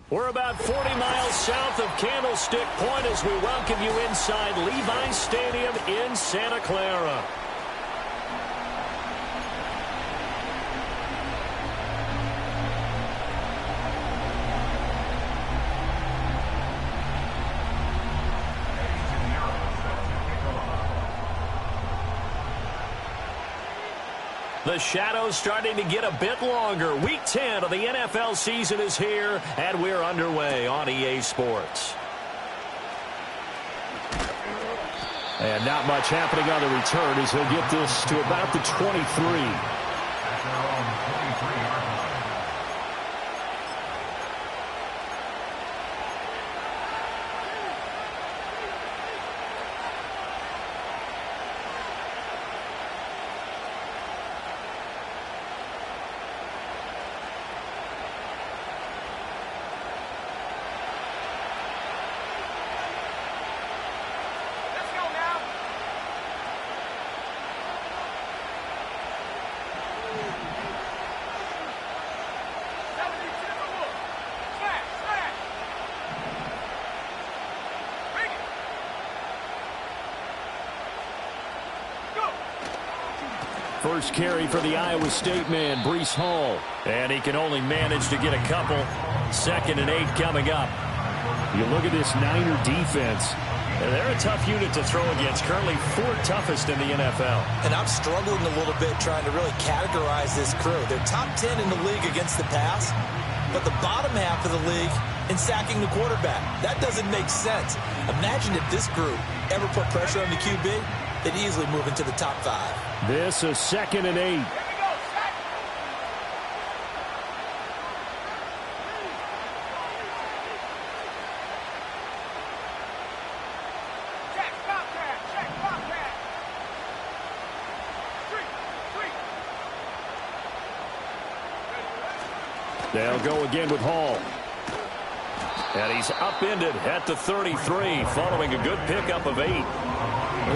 We're about 40 miles south of Candlestick Point as we welcome you inside Levi's Stadium in Santa Clara. The shadow's starting to get a bit longer. Week 10 of the NFL season is here, and we're underway on EA Sports. And not much happening on the return as he'll get this to about the 23. First carry for the Iowa State man, Breece Hall. And he can only manage to get a couple. 2nd and 8 coming up. You look at this Niner defense. And they're a tough unit to throw against. Currently 4th toughest in the NFL. And I'm struggling a little bit trying to really categorize this crew. They're top 10 in the league against the pass, but the bottom half of the league in sacking the quarterback. That doesn't make sense. Imagine if this group ever put pressure on the QB, they'd easily move into the top 5. This is 2nd and 8. They'll go again with Hall. And he's upended at the 33 following a good pickup of 8.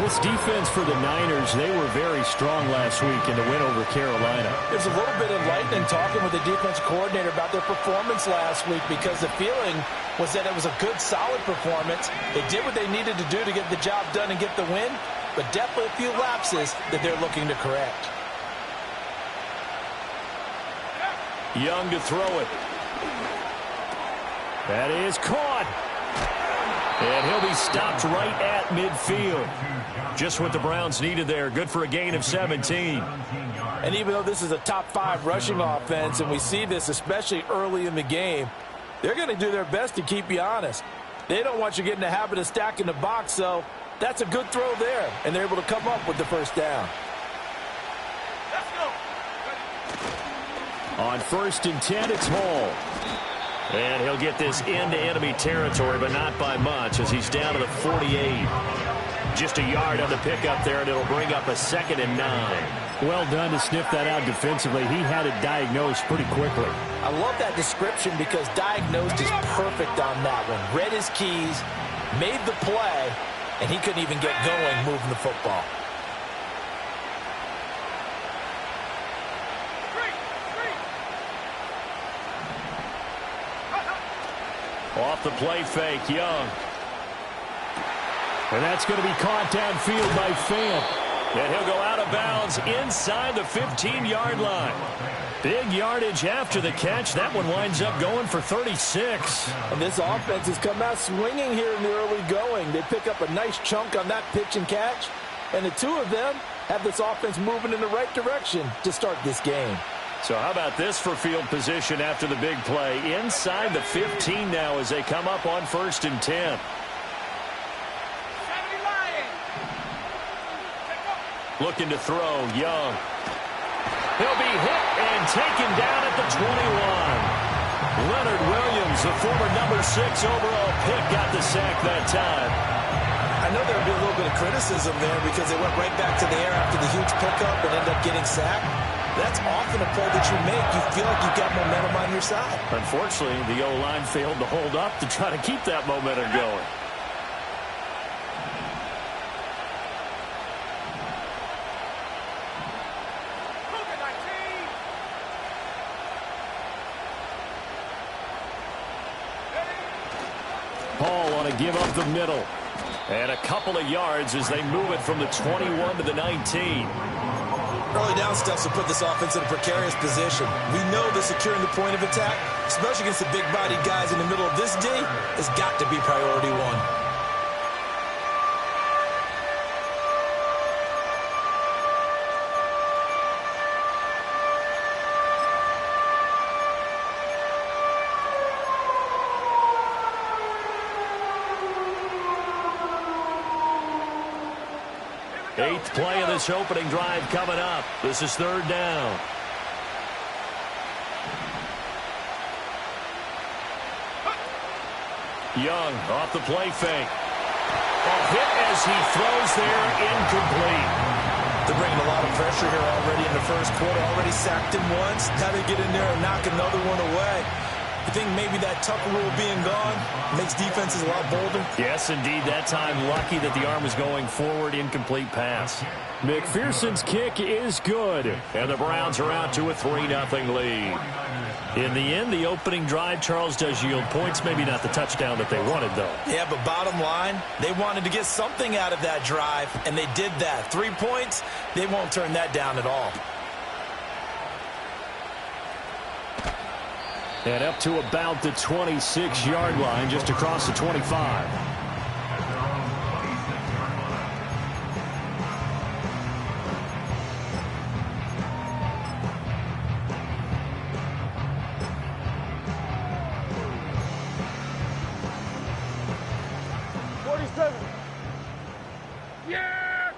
This defense for the Niners, they were very strong last week in the win over Carolina. There's a little bit of enlightening talking with the defense coordinator about their performance last week because the feeling was that it was a good, solid performance. They did what they needed to do to get the job done and get the win, but definitely a few lapses that they're looking to correct. Young to throw it. That is caught. And he'll be stopped right at midfield. Just what the Browns needed there. Good for a gain of 17. And even though this is a top 5 rushing offense, and we see this especially early in the game, they're going to do their best to keep you honest. They don't want you getting the habit of stacking the box, so that's a good throw there. And they're able to come up with the first down. Let's go. On 1st and 10, it's Hall. And he'll get this into enemy territory, but not by much as he's down to the 48. Just a yard on the pickup there, and it'll bring up a 2nd and 9. Well done to sniff that out defensively. He had it diagnosed pretty quickly. I love that description because diagnosed is perfect on that one. Read his keys, made the play, and he couldn't even get going moving the football. Off the play fake, Young. And that's going to be caught downfield by Fant. And he'll go out of bounds inside the 15-yard line. Big yardage after the catch. That one winds up going for 36. And this offense has come out swinging here in the early going. They pick up a nice chunk on that pitch and catch. And the two of them have this offense moving in the right direction to start this game. So how about this for field position after the big play? Inside the 15 now as they come up on 1st and 10. Looking to throw, Young. He'll be hit and taken down at the 21. Leonard Williams, the former number 6 overall pick, got the sack that time. I know there would be a little bit of criticism there because they went right back to the air after the huge pickup and ended up getting sacked. That's often a play that you make. You feel like you've got momentum on your side. Unfortunately, the O-line failed to hold up to try to keep that momentum going. want to give up the middle. And a couple of yards as they move it from the 21 to the 19. Early down steps will put this offense in a precarious position. We know that securing the point of attack, especially against the big-bodied guys in the middle of this D, has got to be priority one. Eighth play of this opening drive coming up. This is third down. Young off the play fake. A hit as he throws there, incomplete. They're bringing a lot of pressure here already in the first quarter. Already sacked him once. Now they get in there and knock another one away. I think maybe that Tucker rule being gone makes defenses a lot bolder. Yes, indeed. That time, lucky that the arm was going forward. Incomplete pass. McPherson's kick is good. And the Browns are out to a 3-0 lead. In the end, the opening drive, Charles, does yield points. Maybe not the touchdown that they wanted, though. Yeah, but bottom line, they wanted to get something out of that drive, and they did that. 3 points, they won't turn that down at all. And up to about the 26-yard line, just across the 25. Yeah!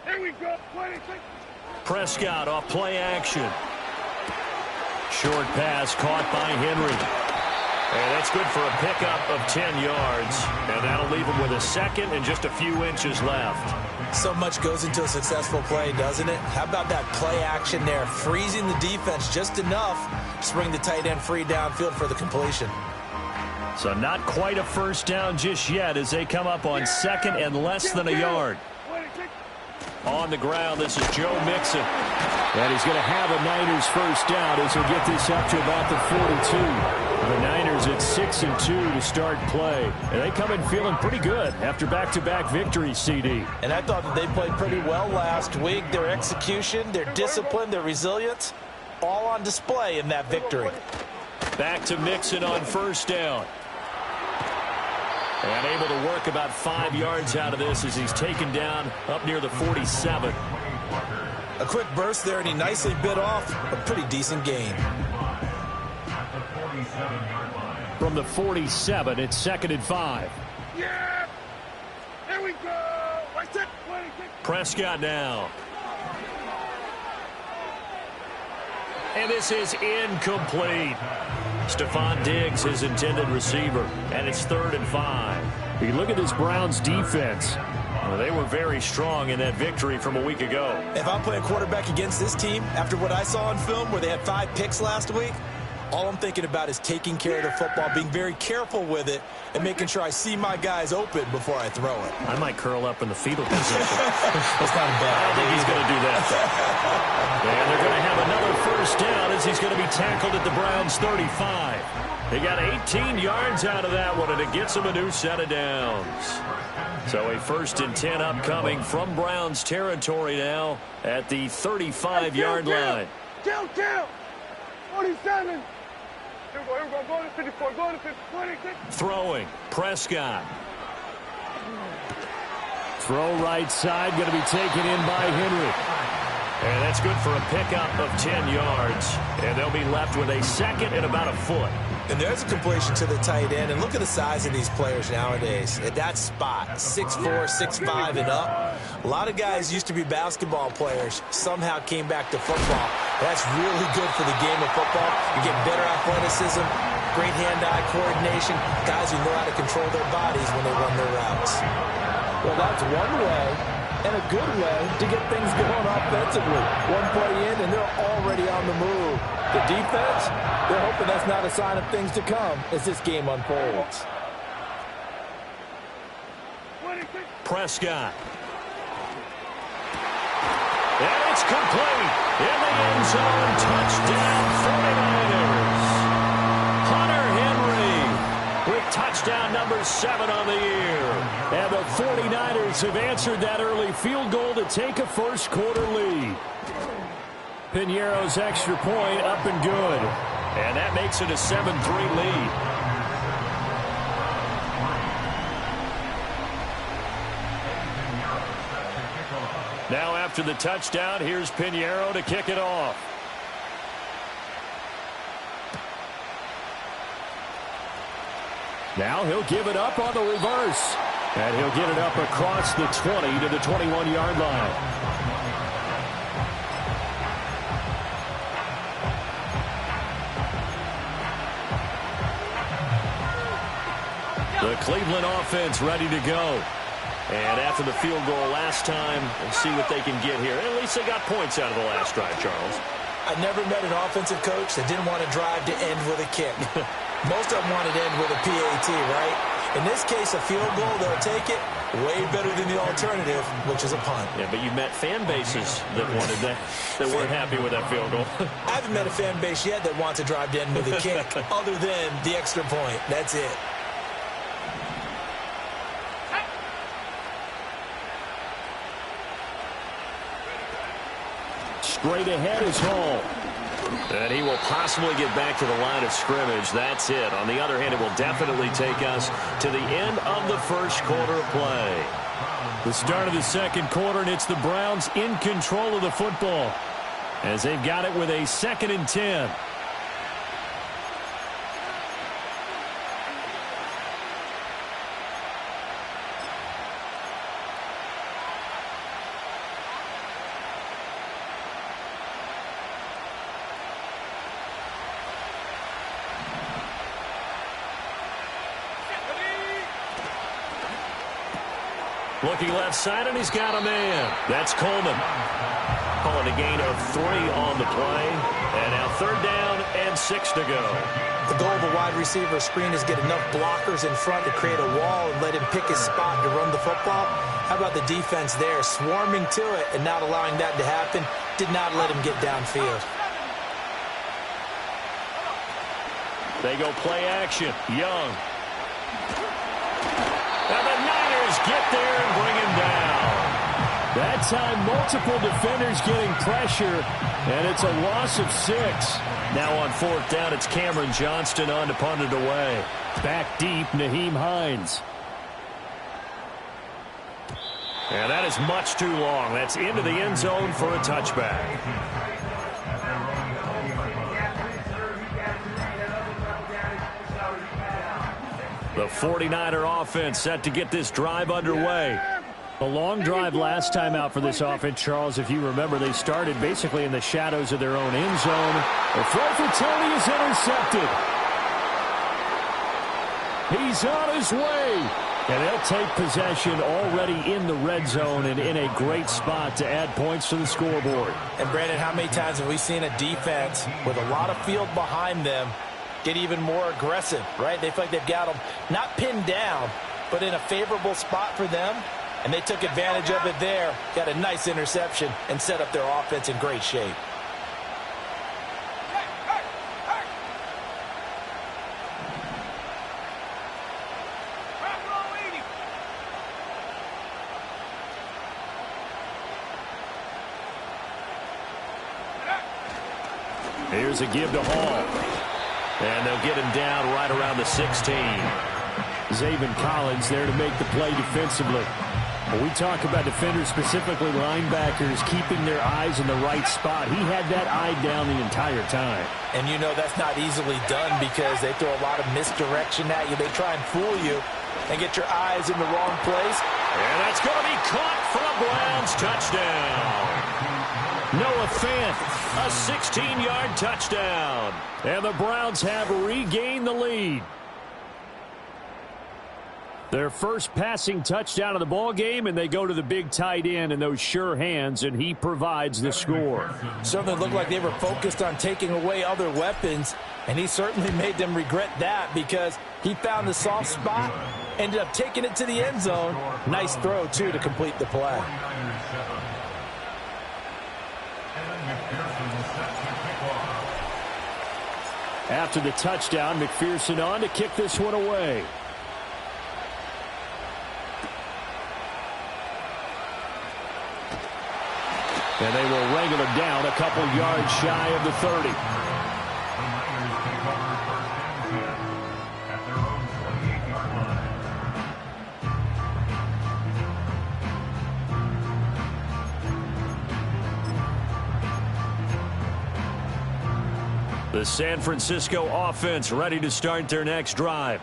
There we go. 26. Prescott off play action. Short pass caught by Henry. And that's good for a pickup of 10 yards. And that'll leave him with a second and just a few inches left. So much goes into a successful play, doesn't it? How about that play action there? Freezing the defense just enough to bring the tight end free downfield for the completion. So not quite a first down just yet as they come up on second and less than a yard. On the ground, this is Joe Mixon. And he's going to have a Niners first down as he'll get this up to about the 42. The Niners at 6-2 to start play. And they come in feeling pretty good after back-to-back victories, CD. And I thought that they played pretty well last week. Their execution, their discipline, their resilience, all on display in that victory. Back to Mixon on first down. And able to work about 5 yards out of this as he's taken down up near the 47. A quick burst there, and he nicely bit off a pretty decent gain. From the 47, it's 2nd and 5. Yeah! There we go! Right there, 26. Prescott now. And this is incomplete. Stephon Diggs, his intended receiver, and it's 3rd and 5. You look at this Browns defense. Well, they were very strong in that victory from a week ago. If I'm playing quarterback against this team, after what I saw on film where they had 5 picks last week, all I'm thinking about is taking care of the football, being very careful with it, and making sure I see my guys open before I throw it. I might curl up in the fetal position. That's not a bad I don't think he's going to do that, though. And they're going to have another first down as he's going to be tackled at the Browns' 35. They got 18 yards out of that one, and it gets them a new set of downs. So a 1st and 10 upcoming from Browns territory now at the 35-yard line. Kill! 47. Here we go, go to 54, go to 26. Throwing, Prescott. Throw right side, going to be taken in by Henry. And that's good for a pickup of 10 yards. And they'll be left with a second and about a foot. And there's a completion to the tight end. And look at the size of these players nowadays. At that spot, 6'4", 6'5", and up. A lot of guys used to be basketball players, somehow came back to football. That's really good for the game of football. You get better athleticism, great hand-eye coordination, guys who know how to control their bodies when they run their routes. Well, that's one way, and a good way, to get things going offensively. One play in, and they're already on the move. The defense, they're hoping that's not a sign of things to come as this game unfolds. Prescott. And it's complete. In the end zone, touchdown 49ers. Hunter Henry with touchdown. touchdown number 7 on the year. And the 49ers have answered that early field goal to take a first-quarter lead. Piñeiro's extra point up and good. And that makes it a 7-3 lead. Now after the touchdown, here's Piñeiro to kick it off. Now he'll give it up on the reverse. And he'll get it up across the 20 to the 21-yard line. The Cleveland offense ready to go. And after the field goal last time, we'll see what they can get here. At least they got points out of the last drive, Charles. I never met an offensive coach that didn't want to drive to end with a kick. Most of them wanted to end with a PAT, right? In this case, a field goal, they'll take it. Way better than the alternative, which is a punt. Yeah, but you met fan bases that wanted that, that weren't happy with that field goal. I haven't met a fan base yet that wants to drive to end with a kick, other than the extra point. That's it. Straight ahead is Hall. And he will possibly get back to the line of scrimmage. That's it. On the other hand, it will definitely take us to the end of the first quarter of play. The start of the second quarter, and it's the Browns in control of the football as they've got it with a 2nd and 10. Looking left side, and he's got a man. That's Coleman. Calling a gain of 3 on the play. And now 3rd down and 6 to go. The goal of a wide receiver screen is get enough blockers in front to create a wall and let him pick his spot to run the football. How about the defense there, swarming to it and not allowing that to happen? Did not let him get downfield. They go play action. Young. And the Niners get there and bring him down. That time, multiple defenders getting pressure, and it's a loss of 6. Now on 4th down, it's Cameron Johnston on to punt it away. Back deep, Nyheim Hines. And that is much too long. That's into the end zone for a touchback. The 49er offense set to get this drive underway. A long drive last time out for this offense, Charles. If you remember, they started basically in the shadows of their own end zone. The throw for Tony is intercepted. He's on his way. And they'll take possession already in the red zone and in a great spot to add points to the scoreboard. And, Brandon, how many times have we seen a defense with a lot of field behind them get even more aggressive, right? They feel like they've got them not pinned down, but in a favorable spot for them, and they took advantage of it there, got a nice interception, and set up their offense in great shape. Here's a give to Hall. And they'll get him down right around the 16. Zaven Collins there to make the play defensively. When we talk about defenders, specifically linebackers, keeping their eyes in the right spot, he had that eye down the entire time. And you know that's not easily done because they throw a lot of misdirection at you. They try and fool you and get your eyes in the wrong place. And that's going to be caught for a Browns touchdown. Noah Fant, a 16-yard touchdown. And the Browns have regained the lead. Their first passing touchdown of the ball game, and they go to the big tight end in those sure hands, and he provides the score. Certainly looked like they were focused on taking away other weapons, and he certainly made them regret that because he found the soft spot, ended up taking it to the end zone. Nice throw, too, to complete the play. After the touchdown, McPherson on to kick this one away. And they will wrangle him down a couple yards shy of the 30. The San Francisco offense ready to start their next drive.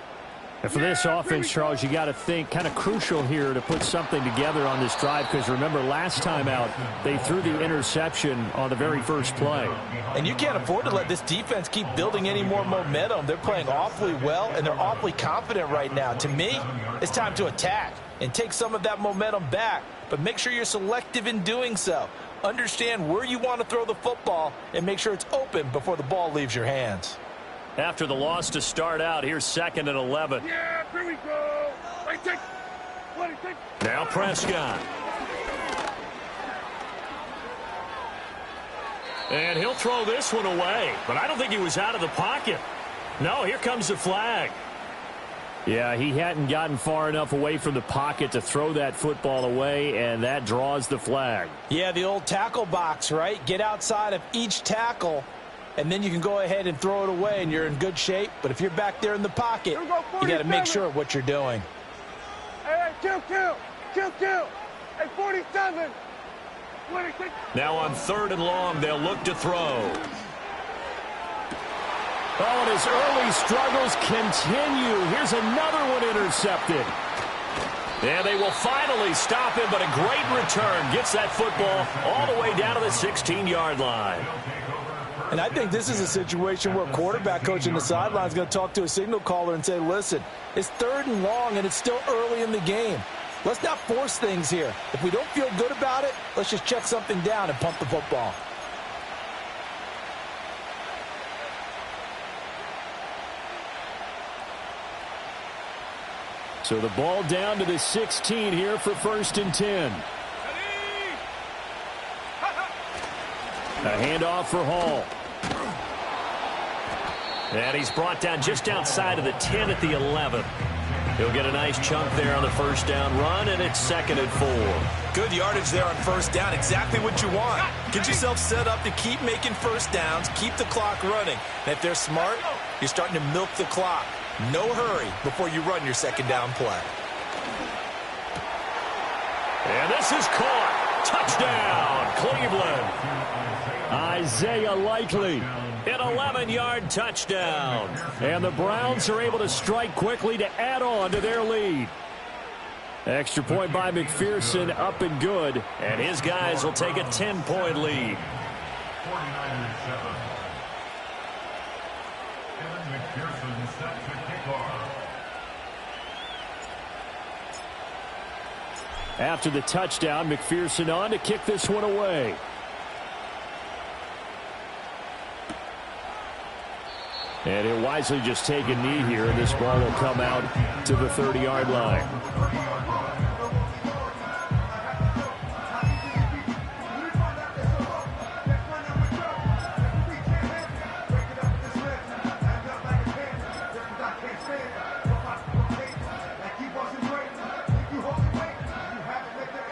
And for this offense, Charles, you got to think kind of crucial here to put something together on this drive, because remember last time out they threw the interception on the very first play. And you can't afford to let this defense keep building any more momentum. They're playing awfully well, and they're awfully confident right now. To me, it's time to attack and take some of that momentum back, but make sure you're selective in doing so. Understand where you want to throw the football and make sure it's open before the ball leaves your hands. After the loss to start out, here's 2nd and 11. Yeah, here we go. Now Prescott. And he'll throw this one away, but I don't think he was out of the pocket. No, here comes the flag. Yeah, he hadn't gotten far enough away from the pocket to throw that football away, and that draws the flag. Yeah, the old tackle box, right? Get outside of each tackle, and then you can go ahead and throw it away, and you're in good shape. But if you're back there in the pocket, you got to make sure of what you're doing. Hey, kill. Hey, 47. Now on 3rd and long, they'll look to throw. Oh, and his early struggles continue. Here's another one intercepted. And they will finally stop him, but a great return. Gets that football all the way down to the 16-yard line. And I think this is a situation where a quarterback coach in the sideline is going to talk to a signal caller and say, listen, it's 3rd and long, and it's still early in the game. Let's not force things here. If we don't feel good about it, let's just check something down and pump the football. So the ball down to the 16 here for 1st and 10. A handoff for Hall. And he's brought down just outside of the 10 at the 11. He'll get a nice chunk there on the 1st down run, and it's 2nd and 4. Good yardage there on 1st down. Exactly what you want. Get yourself set up to keep making 1st downs, keep the clock running. And if they're smart, you're starting to milk the clock. No hurry before you run your 2nd down play. And this is caught. Touchdown, Cleveland. Isaiah Likely, an 11-yard touchdown. And the Browns are able to strike quickly to add on to their lead. Extra point by McPherson, up and good. And his guys will take a 10-point lead. After the touchdown, McPherson on to kick this one away. And he'll wisely just take a knee here, and this ball will come out to the 30-yard line.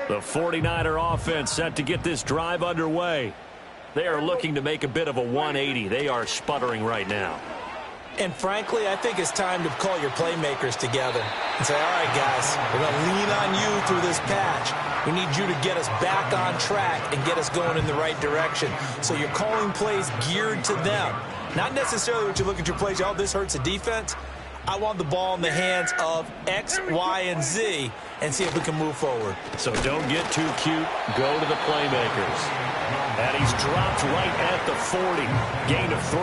The 49er offense set to get this drive underway. They are looking to make a bit of a 180. They are sputtering right now. And frankly, I think it's time to call your playmakers together and say, all right, guys, we're going to lean on you through this patch. We need you to get us back on track and get us going in the right direction. So you're calling plays geared to them. Not necessarily what you look at your plays, oh, this hurts the defense. I want the ball in the hands of X, Y, and Z and see if we can move forward. So don't get too cute. Go to the playmakers. And he's dropped right at the 40. Gain of 3.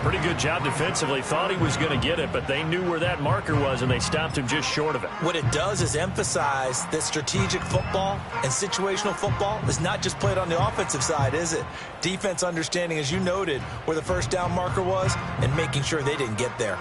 Pretty good job defensively. Thought he was going to get it, but they knew where that marker was, and they stopped him just short of it. What it does is emphasize that strategic football and situational football is not just played on the offensive side, is it? Defense understanding, as you noted, where the 1st down marker was and making sure they didn't get there.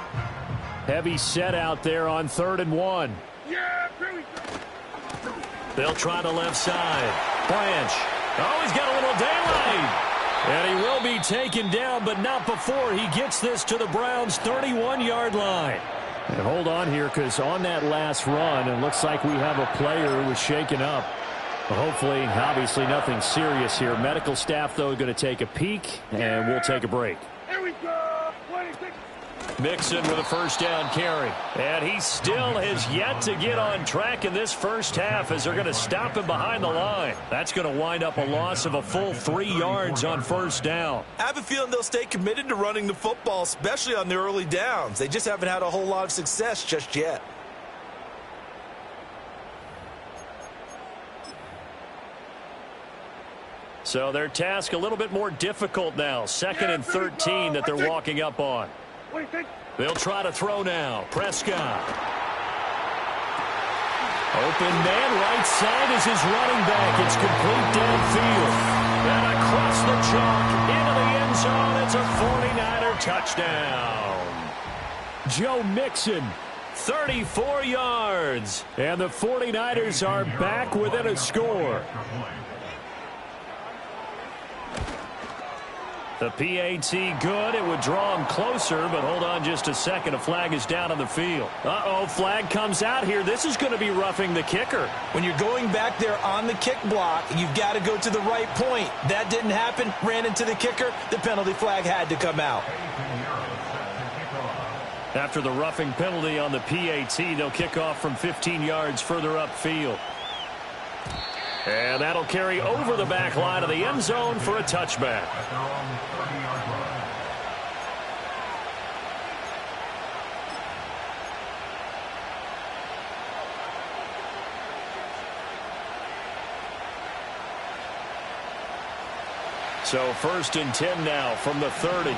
Heavy set out there on 3rd and 1. Yeah, here we go. They'll try the left side. Branch. Oh, he's got a little daylight. And he will be taken down, but not before he gets this to the Browns' 31-yard line. And hold on here, because on that last run, it looks like we have a player who was shaken up. Hopefully, obviously, nothing serious here. Medical staff, though, going to take a peek, and we'll take a break. Here we go. 26. Mixon with a first down carry. And he still has yet to get on track in this first half as they're going to stop him behind the line. That's going to wind up a loss of a full 3 yards on first down. I have a feeling they'll stay committed to running the football, especially on the early downs. They just haven't had a whole lot of success just yet. So their task a little bit more difficult now. 2nd and 13 that they're walking up on. They'll try to throw now. Prescott. Open man right side is his running back. It's complete downfield. And across the chalk into the end zone. It's a 49er touchdown. Joe Mixon. 34 yards. And the 49ers are back within a score. The PAT good. It would draw him closer, but hold on just a second. A flag is down on the field. Uh-oh, flag comes out here. This is going to be roughing the kicker. When you're going back there on the kick block, you've got to go to the right point. That didn't happen. Ran into the kicker. The penalty flag had to come out. After the roughing penalty on the PAT, they'll kick off from 15 yards further upfield. And that'll carry over the back line of the end zone for a touchback. So 1st and 10 now from the 30.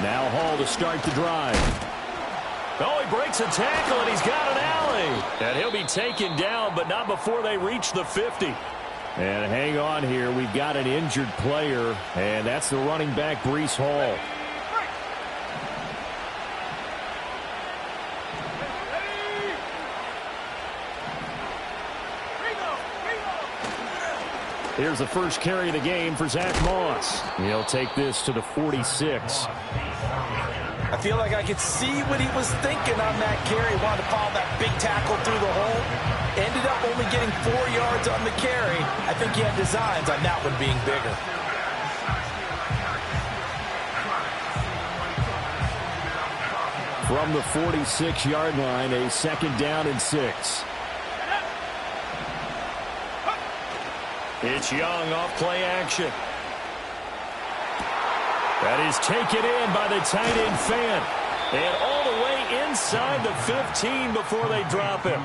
Now Hall to start the drive. Oh, he breaks a tackle, and he's got an alley. And he'll be taken down, but not before they reach the 50. And hang on here. We've got an injured player, and that's the running back, Breece Hall. Here's the first carry of the game for Zach Moss. He'll take this to the 46. I feel like I could see what he was thinking on that carry. Wanted to follow that big tackle through the hole. Ended up only getting 4 yards on the carry. I think he had designs on that one being bigger. From the 46-yard line, a 2nd down and 6. It's Young off play action. That is taken in by the tight end Fant. And all the way inside the 15 before they drop him.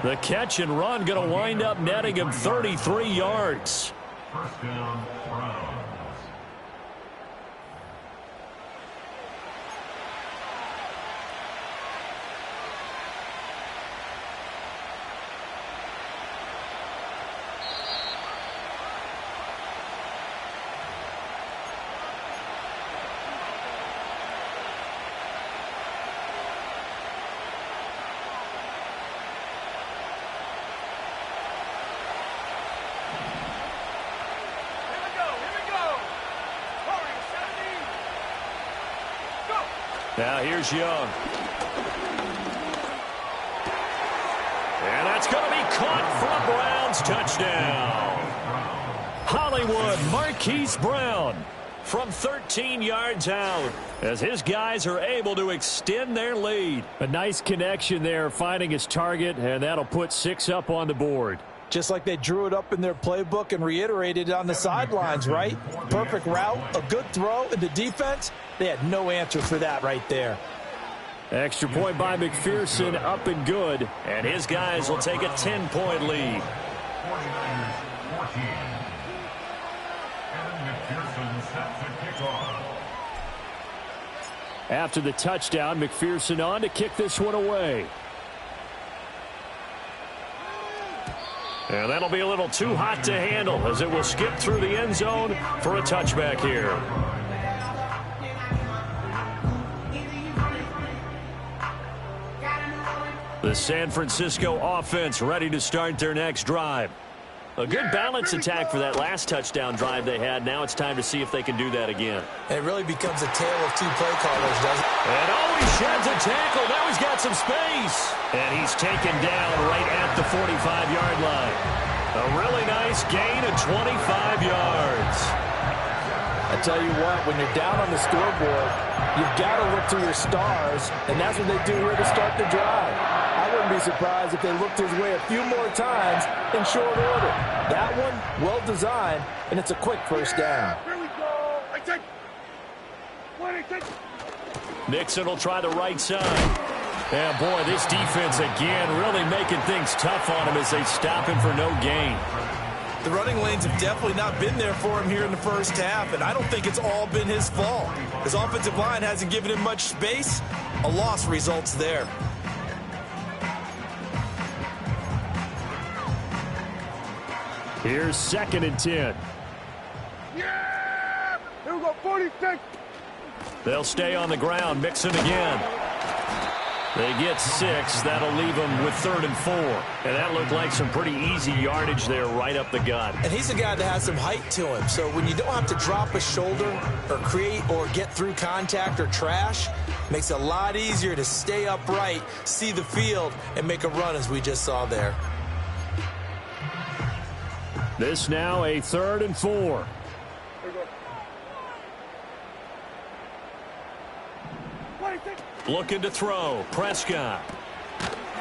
The catch and run going to wind up netting him 33 yards. First down, Browns. Now here's Young. And that's going to be caught for a Browns touchdown. Hollywood Marquise Brown from 13 yards out as his guys are able to extend their lead. A nice connection there, finding his target, and that'll put 6 up on the board. Just like they drew it up in their playbook and reiterated it on the sidelines, right? Perfect route, a good throw, and the defense, they had no answer for that right there. Extra point by McPherson, up and good. And his guys will take a 10-point lead. 49ers 14. And McPherson set to kick off. After the touchdown, McPherson on to kick this one away. And that'll be a little too hot to handle as it will skip through the end zone for a touchback here. The San Francisco offense ready to start their next drive. A good balance attack for that last touchdown drive they had. Now it's time to see if they can do that again. And it really becomes a tale of two play callers, doesn't it? And always sheds a tackle. Now he's got some space. And he's taken down right at the 45-yard line. A really nice gain of 25 yards. I tell you what, when you're down on the scoreboard, you've got to look to your stars, and that's what they do here to start the drive. I wouldn't be surprised if they looked his way a few more times in short order. That one, well designed, and it's a quick first down. Here we go. I take. Mixon will try the right side. And boy, this defense again really making things tough on him as they stop him for no gain. The running lanes have definitely not been there for him here in the first half, and I don't think it's all been his fault. His offensive line hasn't given him much space. A loss results there. Here's 2nd and 10. Yeah! Here we go, 46. They'll stay on the ground. Mixon again. They get 6. That'll leave them with 3rd and 4. And that looked like some pretty easy yardage there right up the gut. And he's a guy that has some height to him. So when you don't have to drop a shoulder or create or get through contact or trash, makes it a lot easier to stay upright, see the field, and make a run as we just saw there. This now a 3rd and 4. Here we go. 26. Looking to throw. Prescott.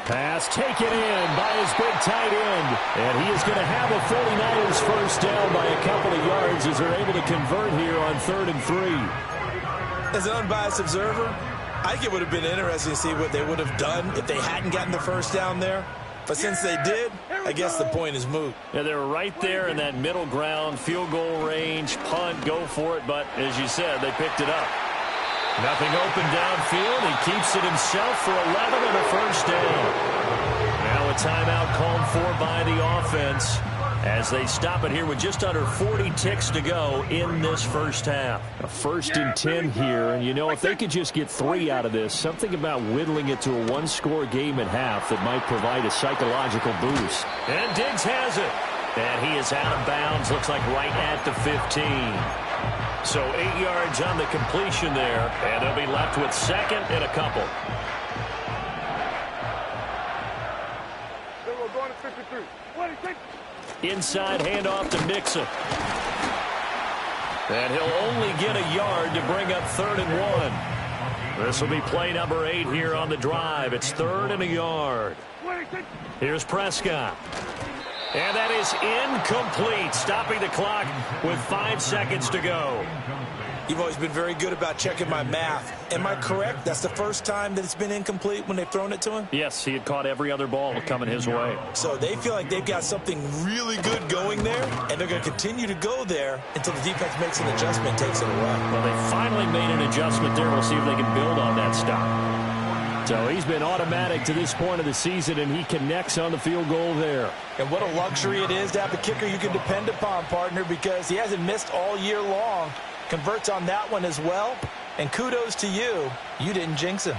Pass taken in by his big tight end. And he is going to have a 49ers first down by a couple of yards as they're able to convert here on 3rd and 3. As an unbiased observer, I think it would have been interesting to see what they would have done if they hadn't gotten the first down there. But since they did, I guess the point is moot. Yeah, they were right there in that middle ground, field goal range, punt, go for it. But as you said, they picked it up. Nothing open downfield. He keeps it himself for 11 and a first down. Now a timeout called for by the offense as they stop it here with just under 40 ticks to go in this first half. A 1st and 10 here, and you know, if they could just get 3 out of this, something about whittling it to a one-score game at half that might provide a psychological boost. And Diggs has it. And he is out of bounds, looks like right at the 15. So 8 yards on the completion there, and they'll be left with 2nd and a couple. Then we're going to 53. 26. Inside handoff to Mixon. And he'll only get a yard to bring up 3rd and 1. This will be play number 8 here on the drive. It's 3rd and a yard. 26. Here's Prescott. And that is incomplete, stopping the clock with 5 seconds to go. You've always been very good about checking my math. Am I correct? That's the first time that it's been incomplete when they've thrown it to him? Yes, he had caught every other ball coming his way. So they feel like they've got something really good going there, and they're going to continue to go there until the defense makes an adjustment, takes it away. Well, they finally made an adjustment there. We'll see if they can build on that stop. So he's been automatic to this point of the season, and he connects on the field goal there. And what a luxury it is to have a kicker you can depend upon, partner, because he hasn't missed all year long. Converts on that one as well. And kudos to you. You didn't jinx him.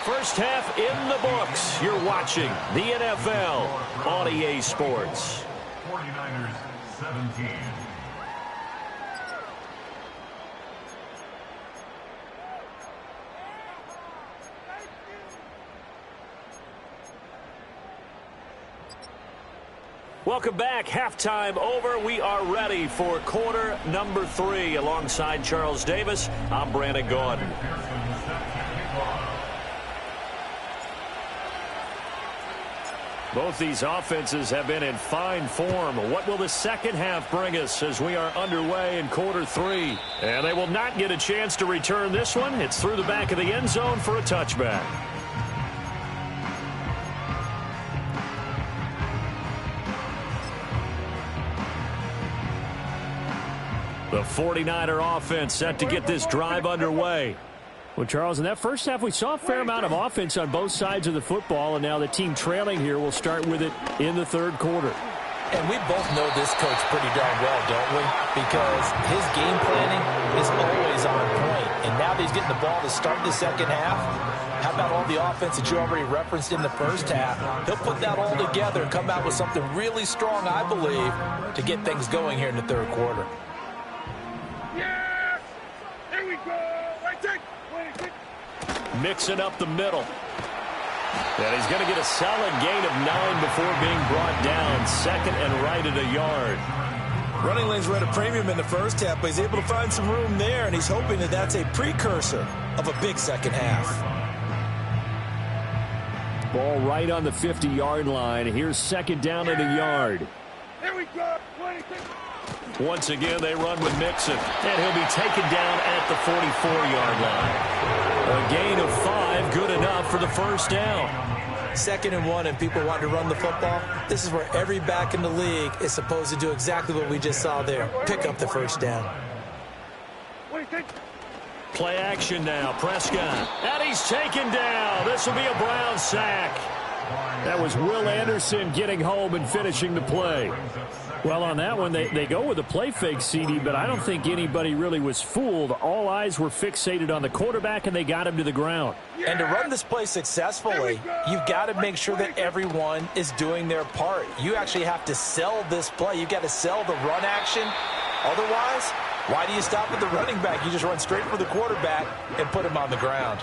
First half in the books. You're watching the NFL on EA Sports. 49ers 17. Welcome back. Halftime over. We are ready for quarter number 3. Alongside Charles Davis, I'm Brandon Gordon. Both these offenses have been in fine form. What will the second half bring us as we are underway in quarter 3? And they will not get a chance to return this one. It's through the back of the end zone for a touchback. The 49er offense set to get this drive underway. Well, Charles, in that first half, we saw a fair amount of offense on both sides of the football, and now the team trailing here will start with it in the third quarter. And we both know this coach pretty darn well, don't we? Because his game planning is always on point. And now that he's getting the ball to start the second half, how about all the offense that you already referenced in the first half? He'll put that all together and come out with something really strong, I believe, to get things going here in the third quarter. Yes! Here we go! Right take! Mixing up the middle. And he's going to get a solid gain of 9 before being brought down. Second and right at a yard. Running lanes were at a premium in the first half, but he's able to find some room there, and he's hoping that that's a precursor of a big second half. Ball right on the 50-yard line. Here's second down at a yard. Here we go! 26. Once again, they run with Mixon, and he'll be taken down at the 44-yard line. A gain of 5, good enough for the first down. 2nd and 1, and people want to run the football. This is where every back in the league is supposed to do exactly what we just saw there. Pick up the first down. 26. Play action now. Prescott. And he's taken down. This will be a Brown sack. That was Will Anderson getting home and finishing the play. Well, on that one, they go with a play fake, CD, but I don't think anybody really was fooled. All eyes were fixated on the quarterback, and they got him to the ground. And to run this play successfully, you've got to make sure that everyone is doing their part. You actually have to sell this play. You've got to sell the run action. Otherwise, why do you stop at the running back? You just run straight for the quarterback and put him on the ground.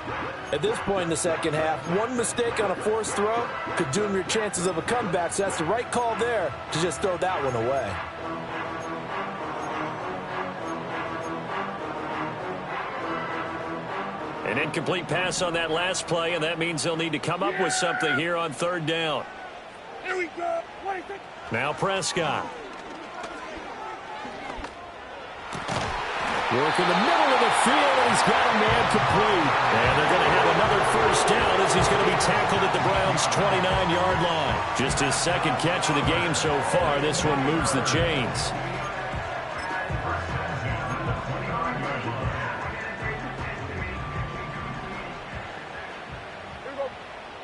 At this point in the second half, one mistake on a forced throw could doom your chances of a comeback, so that's the right call there to just throw that one away. An incomplete pass on that last play, and that means they'll need to come up with something here on third down. Here we go! 26. Now Prescott. Work in the middle of the field, and he's got a man complete. And they're going to have another first down as he's going to be tackled at the Browns' 29-yard line. Just his second catch of the game so far. This one moves the chains.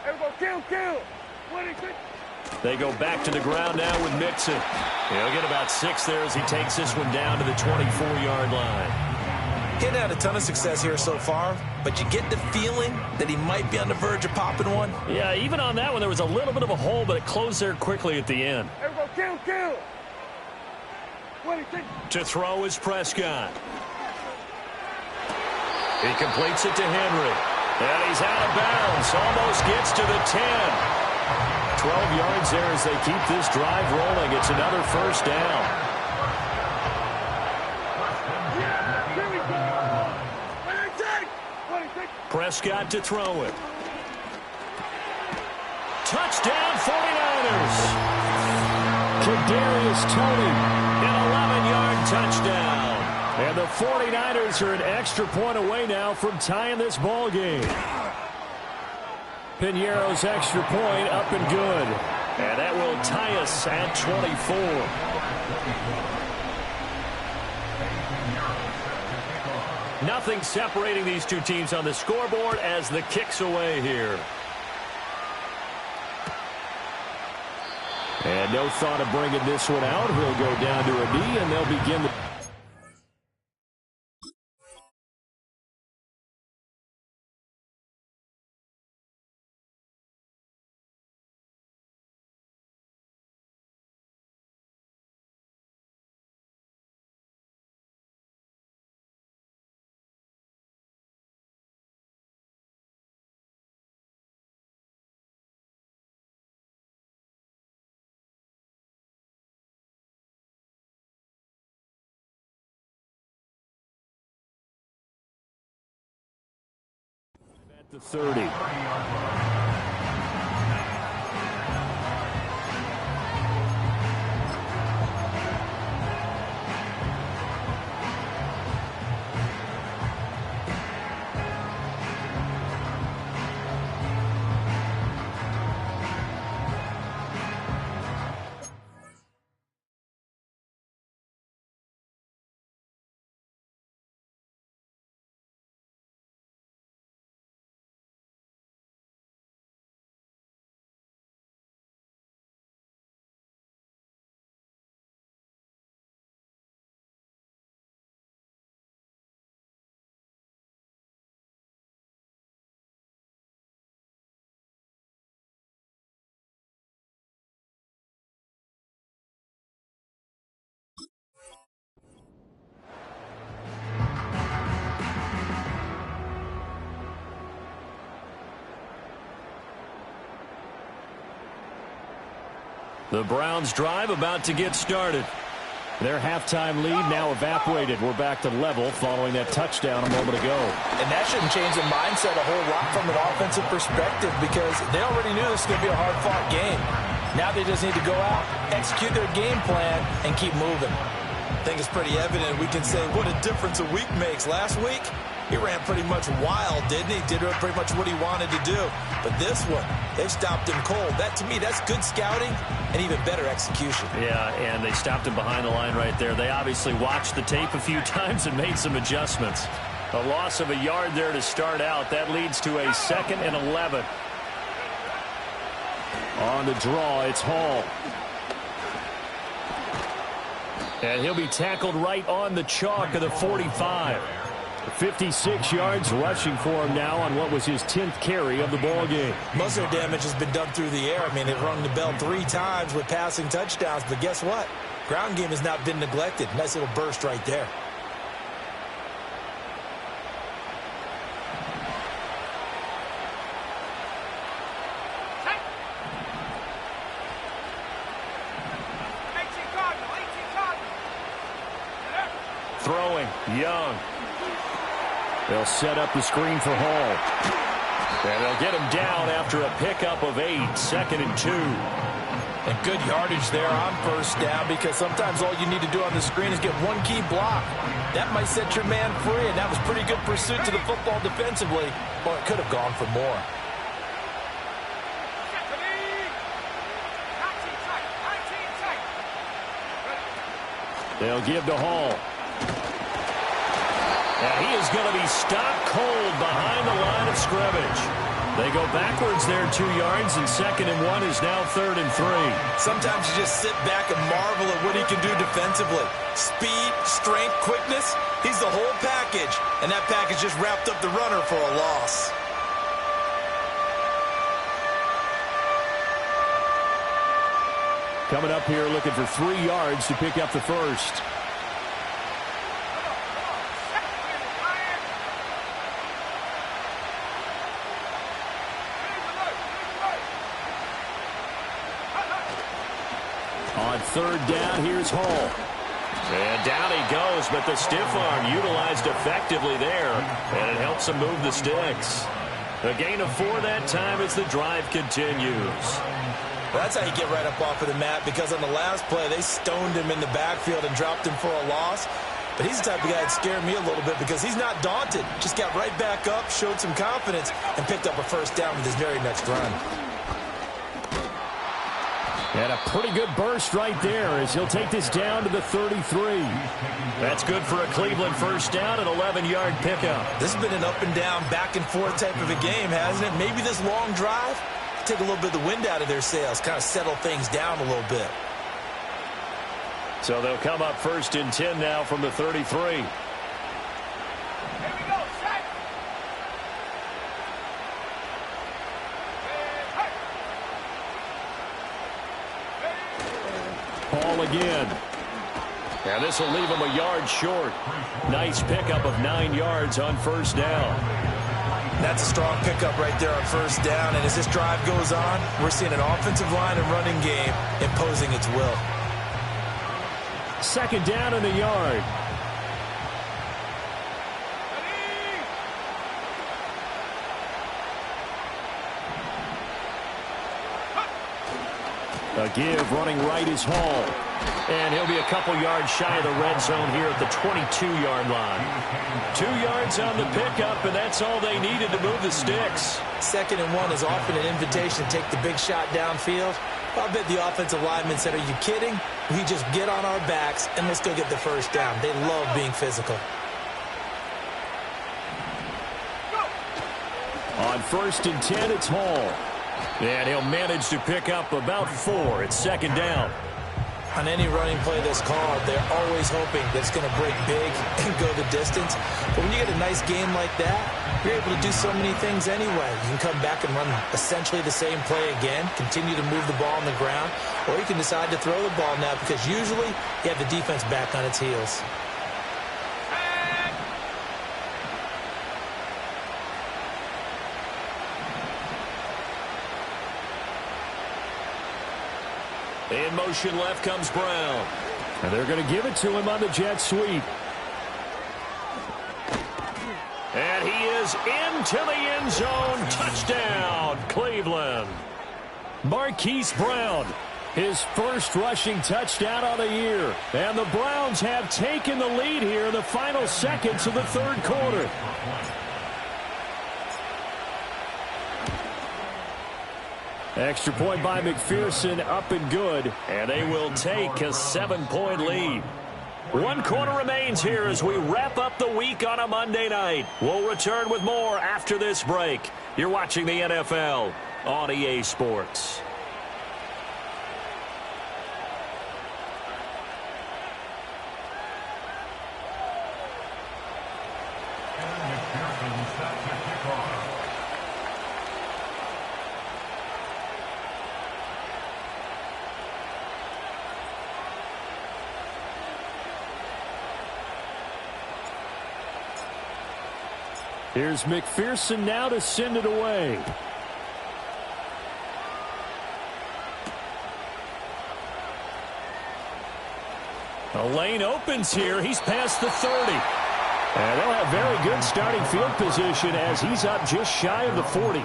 Here we go! Kill! 26. They go back to the ground now with Mixon. He'll get about 6 there as he takes this one down to the 24-yard line. He hadn't had a ton of success here so far, but you get the feeling that he might be on the verge of popping one. Yeah, even on that one, there was a little bit of a hole, but it closed there quickly at the end. Here we go! Kill! 26. To throw is Prescott. He completes it to Henry. And he's out of bounds. Almost gets to the 10. 12 yards there as they keep this drive rolling. It's another first down. Here we go! 26. Prescott to throw it. Touchdown 49ers. Kadarius Toney, an 11-yard touchdown. And the 49ers are an extra point away now from tying this ball game. Piñeiro's extra point up and good. And that will tie us at 24. Nothing separating these two teams on the scoreboard as the kick's away here. And no thought of bringing this one out. He'll go down to a knee, and they'll begin the at the 30. The Browns drive about to get started. Their halftime lead now evaporated. We're back to level following that touchdown a moment ago. And that shouldn't change the mindset a whole lot from an offensive perspective because they already knew this was going to be a hard-fought game. Now they just need to go out, execute their game plan, and keep moving. I think it's pretty evident. We can say what a difference a week makes. Last week, he ran pretty much wild, didn't he? Did pretty much what he wanted to do. But this one, they've stopped him cold. That, to me, that's good scouting and even better execution. Yeah, and they stopped him behind the line right there. They obviously watched the tape a few times and made some adjustments. A loss of a yard there to start out. That leads to a 2nd and 11. On the draw, it's Hall. And he'll be tackled right on the chalk of the 45. 56 yards rushing for him now on what was his 10th carry of the ball game. Most of their damage has been done through the air. I mean, they've rung the bell 3 times with passing touchdowns, but guess what? Ground game has not been neglected. Nice little burst right there. Throwing, Young. They'll set up the screen for Hall. And they'll get him down after a pickup of 8, 2nd and 2. And good yardage there on first down because sometimes all you need to do on the screen is get one key block. That might set your man free, and that was pretty good pursuit to the football defensively. Well, it could have gone for more. They'll give to Hall. And he is going to be stopped cold behind the line of scrimmage. They go backwards there 2 yards, and 2nd and 1 is now 3rd and 3. Sometimes you just sit back and marvel at what he can do defensively. Speed, strength, quickness, he's the whole package. And that package just wrapped up the runner for a loss. Coming up here looking for 3 yards to pick up the first. On 3rd down, here's Hall. And down he goes, but the stiff arm utilized effectively there, and it helps him move the sticks. A gain of 4 that time as the drive continues. Well, that's how you get right up off of the mat, because on the last play, they stoned him in the backfield and dropped him for a loss. But he's the type of guy that scared me a little bit because he's not daunted. Just got right back up, showed some confidence, and picked up a first down with his very next run. And a pretty good burst right there as he'll take this down to the 33. That's good for a Cleveland first down, an 11-yard pickup. This has been an up-and-down, back-and-forth type of a game, hasn't it? Maybe this long drive, take a little bit of the wind out of their sails, kind of settle things down a little bit. So they'll come up 1st and 10 now from the 33. Hall again. And this will leave him a yard short. Nice pickup of 9 yards on first down. That's a strong pickup right there on first down. And as this drive goes on, we're seeing an offensive line and running game imposing its will. 2nd down in the yard. A give running right is Hall. And he'll be a couple yards shy of the red zone here at the 22-yard line. 2 yards on the pickup, and that's all they needed to move the sticks. 2nd and 1 is often an invitation to take the big shot downfield. I bet the offensive lineman said, "Are you kidding? We just get on our backs and let's go get the first down." They love being physical. On 1st and 10, it's Hall. And he'll manage to pick up about 4. It's 2nd down. On any running play that's called, they're always hoping that it's going to break big and go the distance. But when you get a nice game like that, you're able to do so many things anyway. You can come back and run essentially the same play again, continue to move the ball on the ground, or you can decide to throw the ball now because usually you have the defense back on its heels. In motion left comes Brown. And they're going to give it to him on the jet sweep. And he is into the end zone. Touchdown, Cleveland. Marquise Brown, his first rushing touchdown of the year. And the Browns have taken the lead here in the final seconds of the third quarter. Extra point by McPherson, up and good. And they will take a 7-point lead. 1 quarter remains here as we wrap up the week on a Monday night. We'll return with more after this break. You're watching the NFL on EA Sports. Here's McPherson now to send it away. The lane opens here. He's past the 30. And they'll have very good starting field position as he's up just shy of the 40.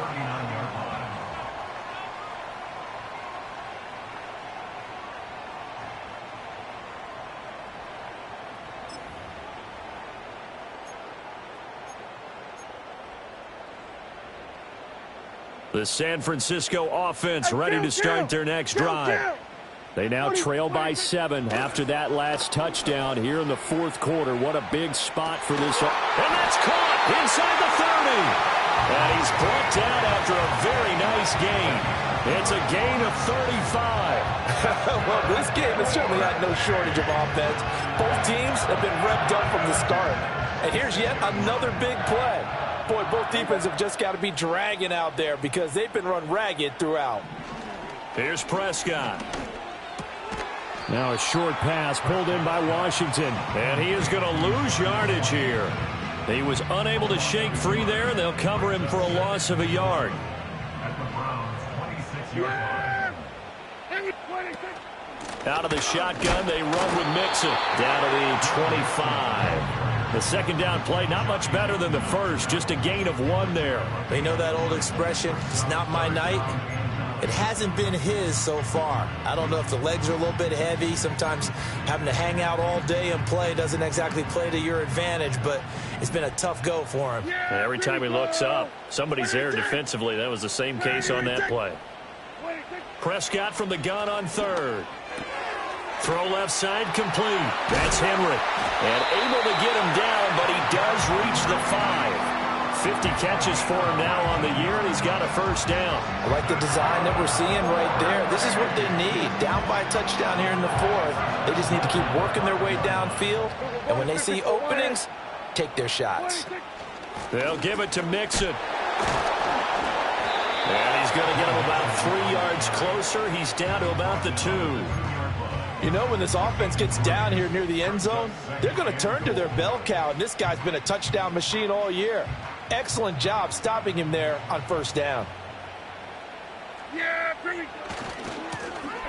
The San Francisco offense ready to start their next drive. They now trail by 7 after that last touchdown here in the fourth quarter. What a big spot for this. And that's caught inside the 30. And he's brought down after a very nice gain. It's a gain of 35. Well, this game has certainly had no shortage of offense. Both teams have been revved up from the start. And here's yet another big play. Boy, both defenses have just got to be dragging out there because they've been run ragged throughout. Here's Prescott. Now a short pass pulled in by Washington. And he is going to lose yardage here. He was unable to shake free there, and they'll cover him for a loss of a yard. At the Browns' 26-yard line. Out of the shotgun, they run with Mixon. Down to the 25. The second down play, not much better than the first. Just a gain of 1 there. They know that old expression, it's not my night. It hasn't been his so far. I don't know if the legs are a little bit heavy. Sometimes having to hang out all day and play doesn't exactly play to your advantage, but it's been a tough go for him. Every time he looks up, somebody's there defensively. That was the same case on that play. Prescott from the gun on third. Throw left side complete. That's Henry. And able to get him down, but he does reach the 5. 50 catches for him now on the year, and he's got a first down. I like the design that we're seeing right there. This is what they need. Down by a touchdown here in the fourth. They just need to keep working their way downfield. And when they see openings, take their shots. They'll give it to Mixon. And he's going to get him about 3 yards closer. He's down to about the 2. You know, when this offense gets down here near the end zone, they're going to turn to their bell cow, and this guy's been a touchdown machine all year. Excellent job stopping him there on first down.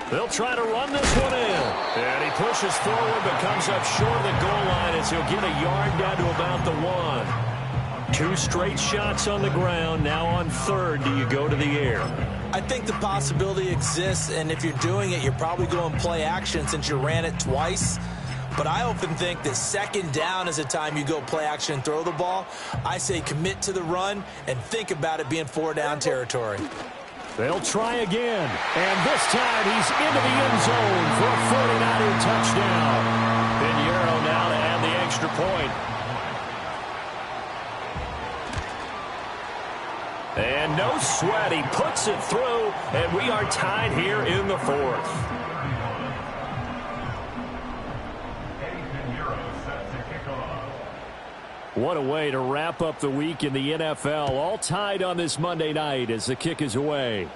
They'll try to run this one in. And he pushes forward but comes up short of the goal line as he'll get a yard down to about the 1. 2 straight shots on the ground. Now on third, do you go to the air? I think the possibility exists, and if you're doing it, you're probably going play action since you ran it twice. But I often think that second down is a time you go play action and throw the ball. I say commit to the run and think about it being 4-down territory. They'll try again. And this time he's into the end zone for a 49er touchdown. Pinheiro now to add the extra point. And no sweat. He puts it through, and we are tied here in the fourth. What a way to wrap up the week in the NFL. All tied on this Monday night as the kick is away.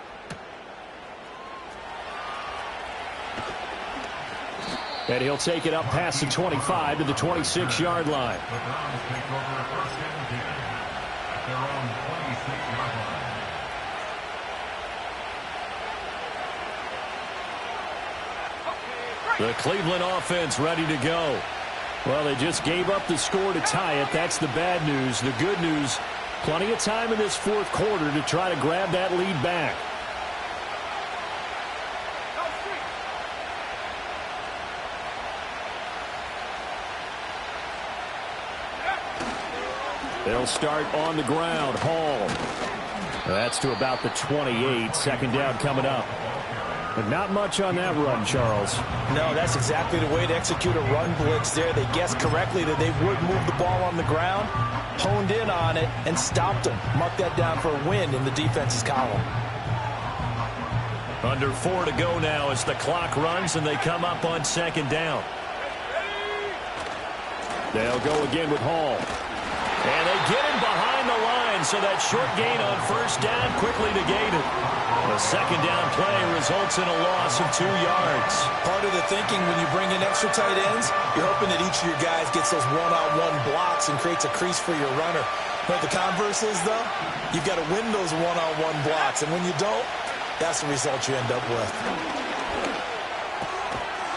And he'll take it up past the 25 to the 26-yard line. The Browns take over a first and 10 at their own 26-yard line. The Cleveland offense ready to go. Well, they just gave up the score to tie it. That's the bad news. The good news, plenty of time in this fourth quarter to try to grab that lead back. They'll start on the ground. Hall. That's to about the 28. Second down coming up. But not much on that run, Charles. No, that's exactly the way to execute a run blitz there. They guessed correctly that they would move the ball on the ground, honed in on it, and stopped them. Mark that down for a win in the defense's column. Under 4 to go now as the clock runs and they come up on second down. They'll go again with Hall. And they get him behind the line, so that short gain on first down quickly negated. The second down play results in a loss of 2 yards. Part of the thinking when you bring in extra tight ends, you're hoping that each of your guys gets those one-on-one blocks and creates a crease for your runner. But the converse is, though, you've got to win those one-on-one blocks. And when you don't, that's the result you end up with.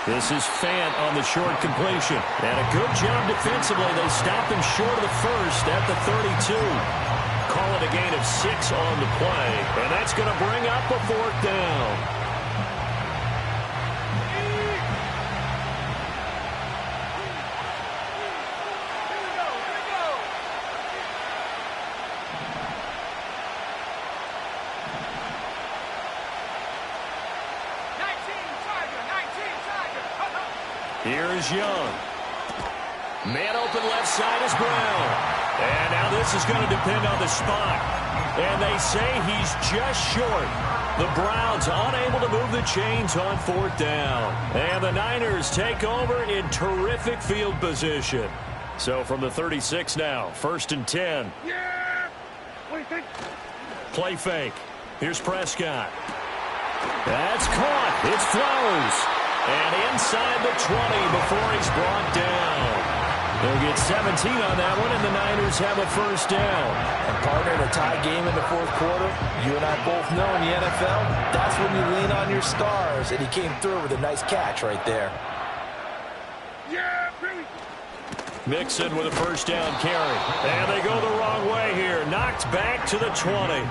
This is Fant on the short completion. And a good job defensively. They stop him short of the first at the 32. Call it a gain of 6 on the play. And that's going to bring up a fourth down. Here's Young. Man open left side is Brown. And now this is going to depend on the spot. And they say he's just short. The Browns unable to move the chains on fourth down. And the Niners take over in terrific field position. So from the 36 now, 1st and 10. Yeah! What do you think? Play fake. Here's Prescott. That's caught. It's Flowers. And inside the 20 before he's brought down. They'll get 17 on that one, and the Niners have a first down. And partner, in a tie game in the fourth quarter, you and I both know in the NFL, that's when you lean on your stars. And he came through with a nice catch right there. Yeah, Billy! Mixon with a first down carry. And they go the wrong way here. Knocked back to the 20.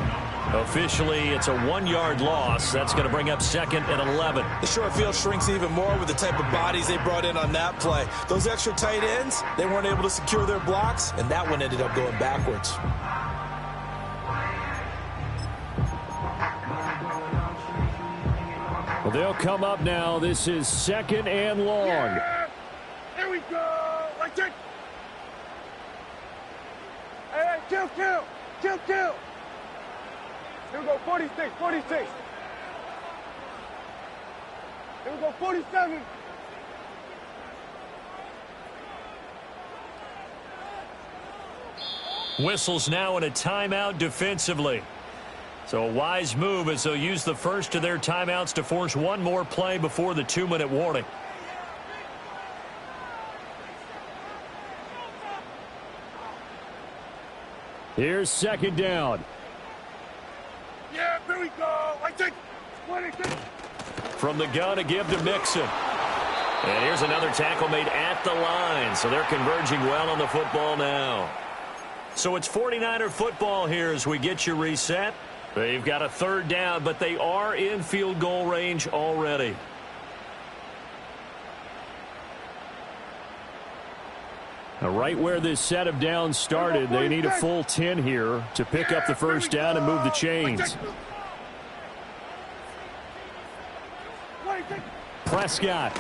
Officially, it's a 1-yard loss. That's going to bring up 2nd and 11. The short field shrinks even more with the type of bodies they brought in on that play. Those extra tight ends, they weren't able to secure their blocks, and that one ended up going backwards. Well, they'll come up now. This is 2nd and long. Yeah! There we go! Like that! Hey, kill! Here we go, 46, 46. Here we go, 47. Whistles now in a timeout defensively. So a wise move as they'll use the first of their timeouts to force one more play before the 2-minute warning. Here's 2nd down. Yeah, here we go. Like that. 26. From the gun to give to Mixon. And here's another tackle made at the line. So they're converging well on the football now. So it's 49er football here as we get you reset. They've got a 3rd down, but they are in field goal range already. Now, right where this set of downs started, they need a full 10 here to pick up the first down and move the chains. Prescott.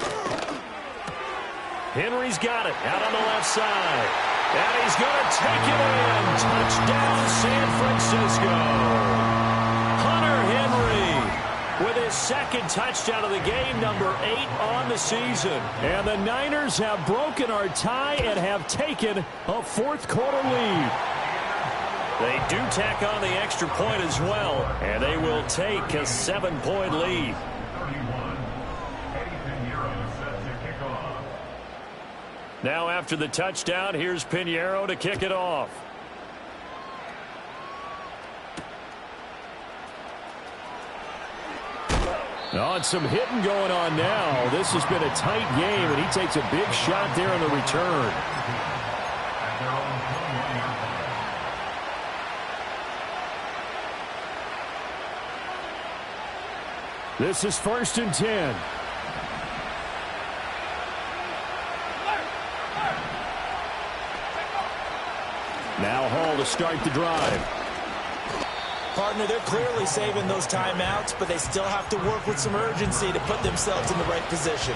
Henry's got it out on the left side. And he's going to take it in. Touchdown, San Francisco. Hunter Henry with his 2nd touchdown of the game, number 8 on the season. And the Niners have broken our tie and have taken a fourth-quarter lead. They do tack on the extra point as well, and they will take a 7-point lead. Now after the touchdown, here's Pinheiro to kick it off. Oh, and some hitting going on now. This has been a tight game, and he takes a big shot there on the return. This is 1st and 10. Now Hall to start the drive. Partner, they're clearly saving those timeouts, but they still have to work with some urgency to put themselves in the right position.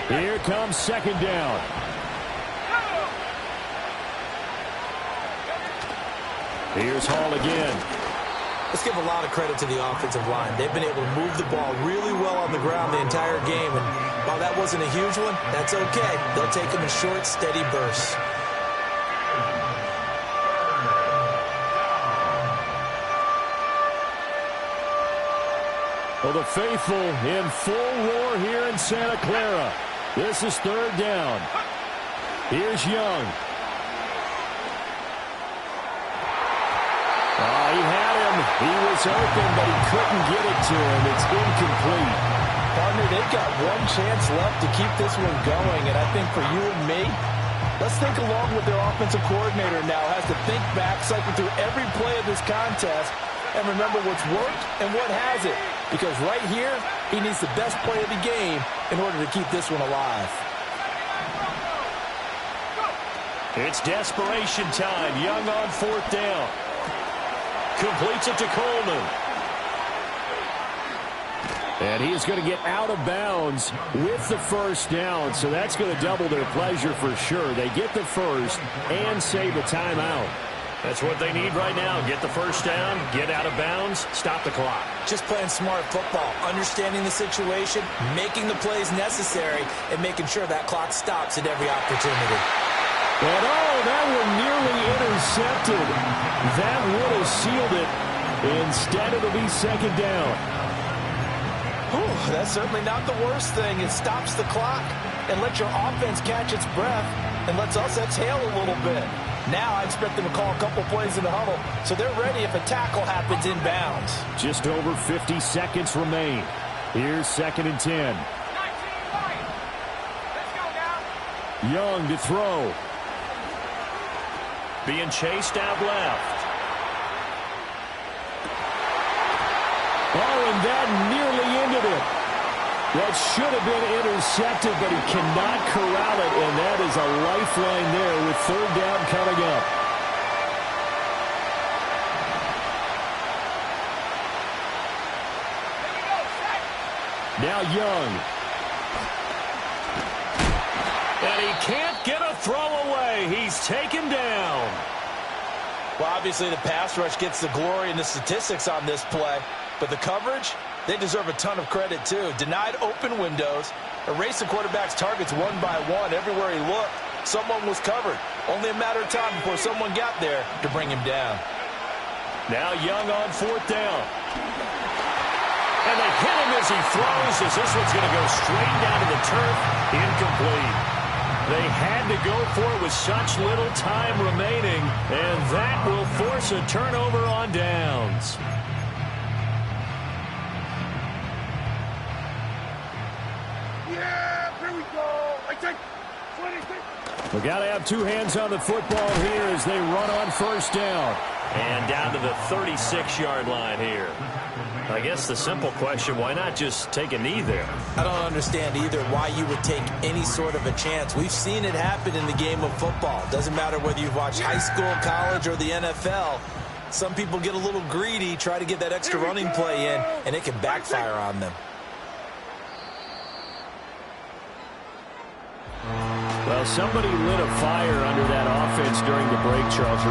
Here comes 2nd down. Here's Hall again. Let's give a lot of credit to the offensive line. They've been able to move the ball really well on the ground the entire game. And while that wasn't a huge one, that's okay. They'll take them in short, steady bursts. Well, the faithful in full roar here in Santa Clara. This is 3rd down. Here's Young. He had him. He was open, but he couldn't get it to him. It's incomplete. Partner, they've got one chance left to keep this one going, and I think for you and me, let's think along with their offensive coordinator now. Has to think back, cycle through every play of this contest, and remember what's worked and what hasn't. Because right here, he needs the best play of the game in order to keep this one alive. It's desperation time. Young on 4th down. Completes it to Coleman. And he's going to get out of bounds with the 1st down, so that's going to double their pleasure for sure. They get the 1st and save a timeout. That's what they need right now. Get the 1st down, get out of bounds, stop the clock. Just playing smart football, understanding the situation, making the plays necessary, and making sure that clock stops at every opportunity. And that one nearly intercepted. That would have sealed it. Instead, it'll be 2nd down. Whew, that's certainly not the worst thing. It stops the clock and lets your offense catch its breath and lets us exhale a little bit. Now I expect them to call a couple plays in the huddle, so they're ready if a tackle happens inbounds. Just over 50 seconds remain. Here's 2nd and 10. Young to throw. Being chased out left. Oh, and that nearly ended it. That should have been intercepted, but he cannot corral it, and that is a lifeline there with 3rd down coming up. Now Young. And he can't get a throw away. He's taken down. Well, obviously the pass rush gets the glory and the statistics on this play, but the coverage, they deserve a ton of credit too. Denied open windows, erased the quarterback's targets one by one. Everywhere he looked, someone was covered. Only a matter of time before someone got there to bring him down. Now Young on 4th down. And they hit him as he throws, as this one's going to go straight down to the turf. Incomplete. They had to go for it with such little time remaining, and that will force a turnover on downs. Yeah, here we go. I take 26. We got to have 2 hands on the football here as they run on 1st down. And down to the 36-yard line here. I guess the simple question, why not just take a knee there? I don't understand either why you would take any sort of a chance. We've seen it happen in the game of football. Doesn't matter whether you've watched high school, college, or the NFL. Some people get a little greedy, try to get that extra running play in, and it can backfire on them. Well, somebody lit a fire under that offense during the break, Charles.